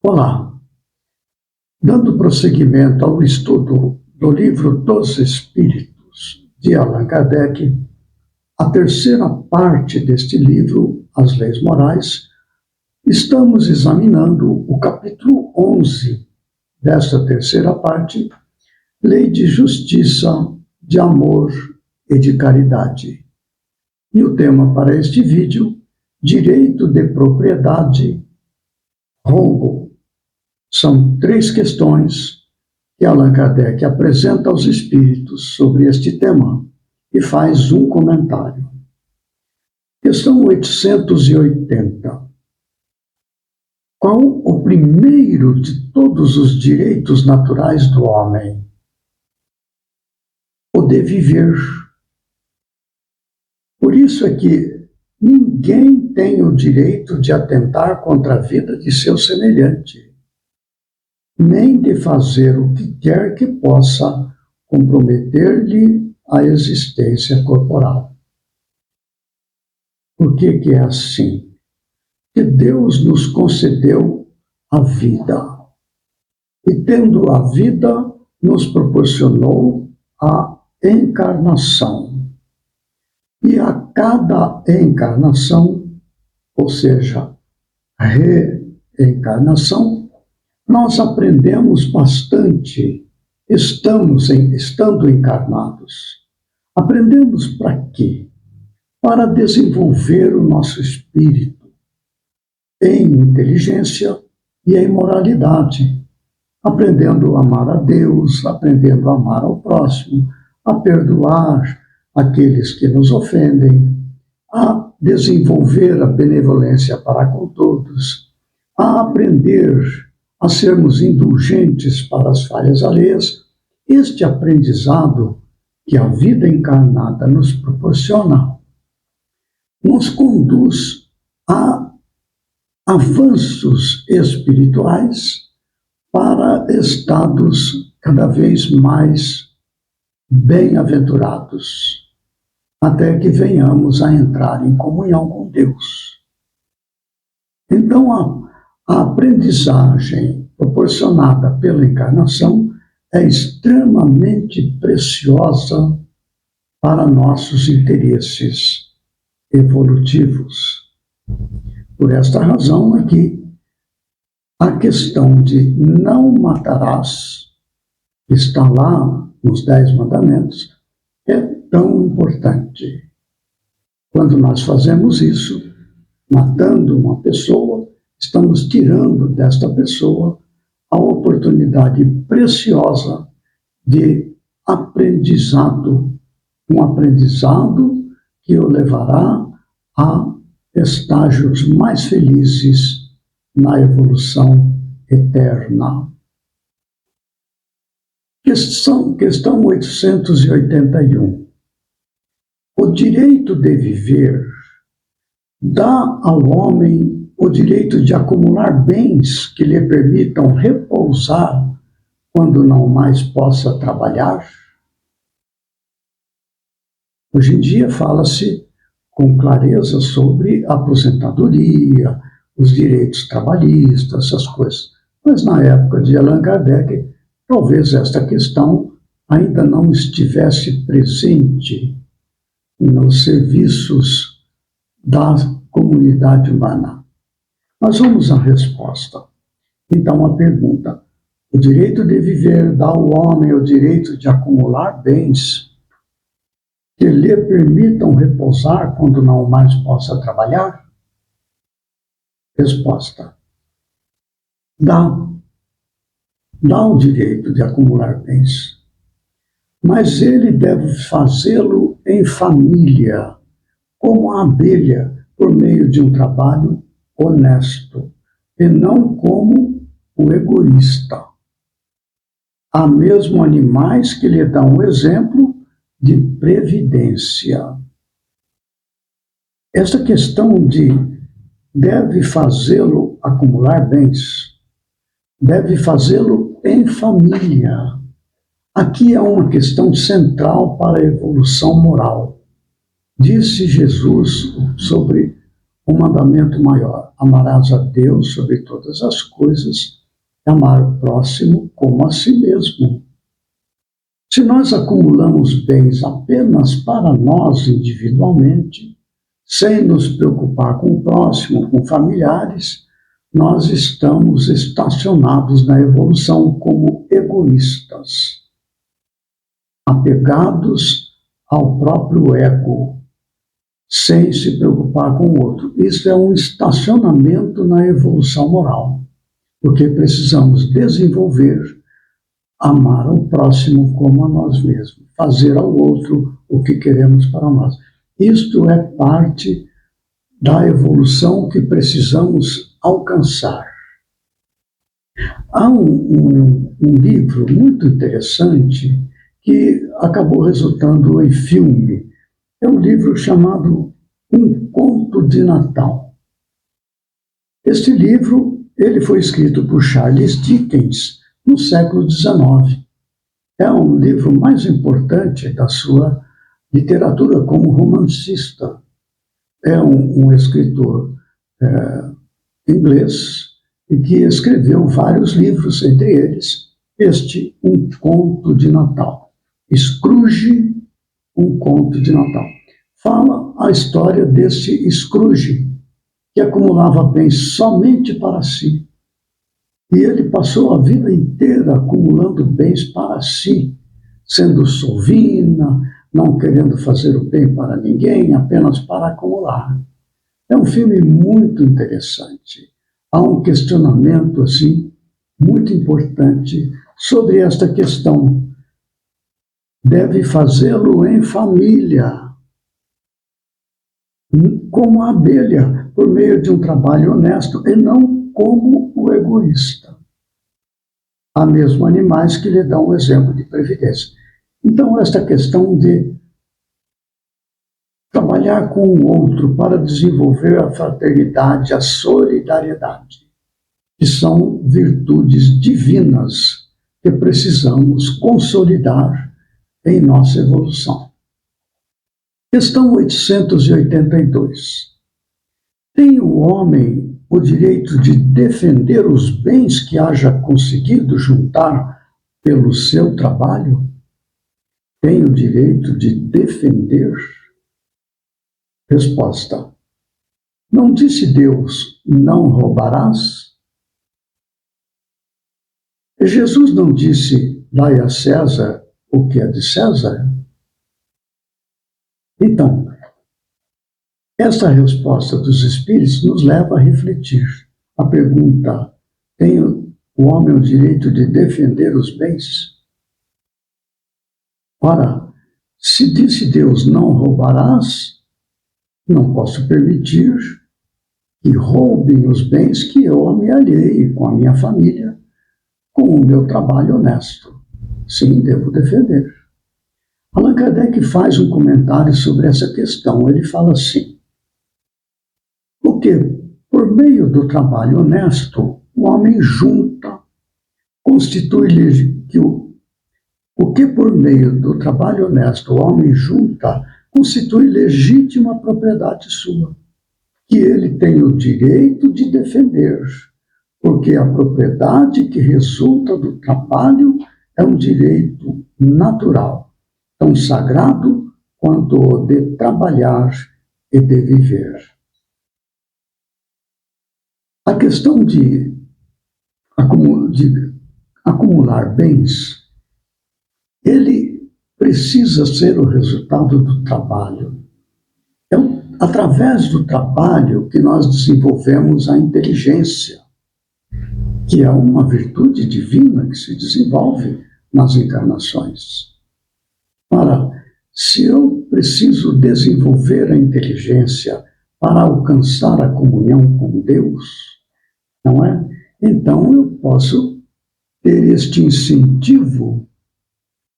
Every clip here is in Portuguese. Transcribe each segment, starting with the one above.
Olá, dando prosseguimento ao estudo do Livro dos Espíritos de Allan Kardec, a terceira parte deste livro, As Leis Morais, estamos examinando o capítulo 11 desta terceira parte, Lei de Justiça, de Amor e de Caridade. E o tema para este vídeo, Direito de Propriedade, Roubo. São 3 questões que Allan Kardec apresenta aos espíritos sobre este tema e faz um comentário. Questão 880. Qual o primeiro de todos os direitos naturais do homem? O de viver. Por isso é que ninguém tem o direito de atentar contra a vida de seu semelhante, nem de fazer o que quer que possa comprometer-lhe a existência corporal. Por que é assim? Que Deus nos concedeu a vida. E tendo a vida, nos proporcionou a encarnação. E a cada encarnação, ou seja, reencarnação, nós aprendemos bastante, estando encarnados. Aprendemos para quê? Para desenvolver o nosso espírito em inteligência e em moralidade, aprendendo a amar a Deus, aprendendo a amar ao próximo, a perdoar aqueles que nos ofendem, a desenvolver a benevolência para com todos, a aprender a sermos indulgentes para as falhas alheias. Este aprendizado que a vida encarnada nos proporciona nos conduz a avanços espirituais para estados cada vez mais bem-aventurados, até que venhamos a entrar em comunhão com Deus. Então, a aprendizagem proporcionada pela encarnação é extremamente preciosa para nossos interesses evolutivos. Por esta razão é que a questão de não matarás, que está lá nos 10 mandamentos, é tão importante. Quando nós fazemos isso, matando uma pessoa, estamos tirando desta pessoa a oportunidade preciosa de aprendizado, um aprendizado que o levará a estágios mais felizes na evolução eterna. Questão 881. O direito de viver dá ao homem o direito de acumular bens que lhe permitam repousar quando não mais possa trabalhar? Hoje em dia fala-se com clareza sobre a aposentadoria, os direitos trabalhistas, essas coisas. Mas na época de Allan Kardec, talvez esta questão ainda não estivesse presente nos serviços da comunidade humana. Mas vamos à resposta. Então, a pergunta: o direito de viver dá ao homem o direito de acumular bens que lhe permitam repousar quando não mais possa trabalhar? Resposta: dá. Dá o direito de acumular bens, mas ele deve fazê-lo em família, como a abelha, por meio de um trabalho honesto, e não como o egoísta. Há mesmo animais que lhe dão o exemplo de previdência. Esta questão de deve fazê-lo acumular bens, deve fazê-lo em família. Aqui é uma questão central para a evolução moral. Disse Jesus sobre o mandamento maior: amarás a Deus sobre todas as coisas e amar o próximo como a si mesmo. Se nós acumulamos bens apenas para nós individualmente, sem nos preocupar com o próximo, com familiares, nós estamos estacionados na evolução como egoístas, apegados ao próprio ego, sem se preocupar com o outro. Isso é um estacionamento na evolução moral, porque precisamos desenvolver, amar ao próximo como a nós mesmos, fazer ao outro o que queremos para nós. Isto é parte da evolução que precisamos alcançar. Há um livro muito interessante que acabou resultando em filme. É um livro chamado Um Conto de Natal. Este livro ele foi escrito por Charles Dickens no século XIX. É um livro mais importante da sua literatura como romancista. É um escritor inglês e que escreveu vários livros, entre eles este Um Conto de Natal. Scrooge, Um Conto de Natal. Fala a história desse Scrooge, que acumulava bens somente para si. E ele passou a vida inteira acumulando bens para si, sendo sovina, não querendo fazer o bem para ninguém, apenas para acumular. É um filme muito interessante. Há um questionamento, assim, muito importante sobre esta questão. Deve fazê-lo em família, como a abelha, por meio de um trabalho honesto, e não como o egoísta. Há mesmo animais que lhe dão um exemplo de previdência. Então, esta questão de trabalhar com o outro para desenvolver a fraternidade, a solidariedade, que são virtudes divinas que precisamos consolidar em nossa evolução. Questão 882. Tem o homem o direito de defender os bens que haja conseguido juntar pelo seu trabalho? Tem o direito de defender? Resposta: não disse Deus, não roubarás? E Jesus não disse, dai a César o que é de César? Então, esta resposta dos Espíritos nos leva a refletir. A pergunta: tem o homem o direito de defender os bens? Ora, se disse Deus, não roubarás, não posso permitir que roubem os bens que eu amealhei com a minha família, com o meu trabalho honesto. Sim, devo defender. Allan Kardec faz um comentário sobre essa questão. Ele fala assim: porque por meio do trabalho honesto, o homem junta, constitui o que por meio do trabalho honesto o homem junta, constitui legítima propriedade sua, que ele tem o direito de defender, porque a propriedade que resulta do trabalho é um direito natural, tão sagrado quanto o de trabalhar e de viver. A questão de acumular bens, ele precisa ser o resultado do trabalho. É através do trabalho que nós desenvolvemos a inteligência, que é uma virtude divina que se desenvolve nas encarnações. Ora, se eu preciso desenvolver a inteligência para alcançar a comunhão com Deus, não é? Então eu posso ter este incentivo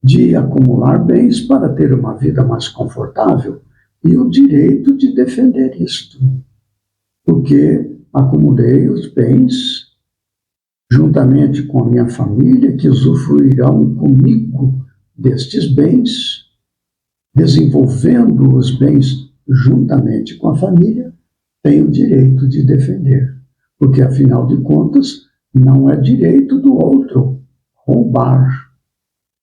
de acumular bens para ter uma vida mais confortável e o direito de defender isto, porque acumulei os bens juntamente com a minha família, que usufruirão comigo destes bens, desenvolvendo os bens juntamente com a família, tem o direito de defender, porque, afinal de contas, não é direito do outro roubar.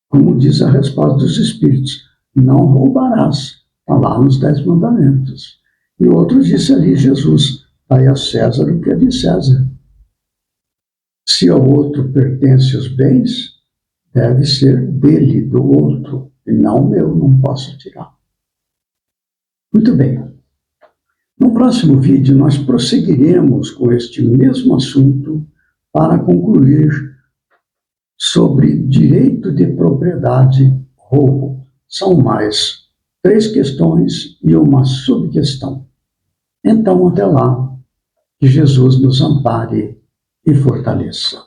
Como diz a resposta dos Espíritos, não roubarás, está lá nos 10 mandamentos. E outro disse ali, Jesus, dai a César o que é de César. Se ao outro pertence os bens, deve ser dele, do outro, e não meu, não posso tirar. Muito bem. No próximo vídeo, nós prosseguiremos com este mesmo assunto para concluir sobre direito de propriedade, roubo. São mais 3 questões e uma subquestão. Então, até lá, que Jesus nos ampare e fortaleça.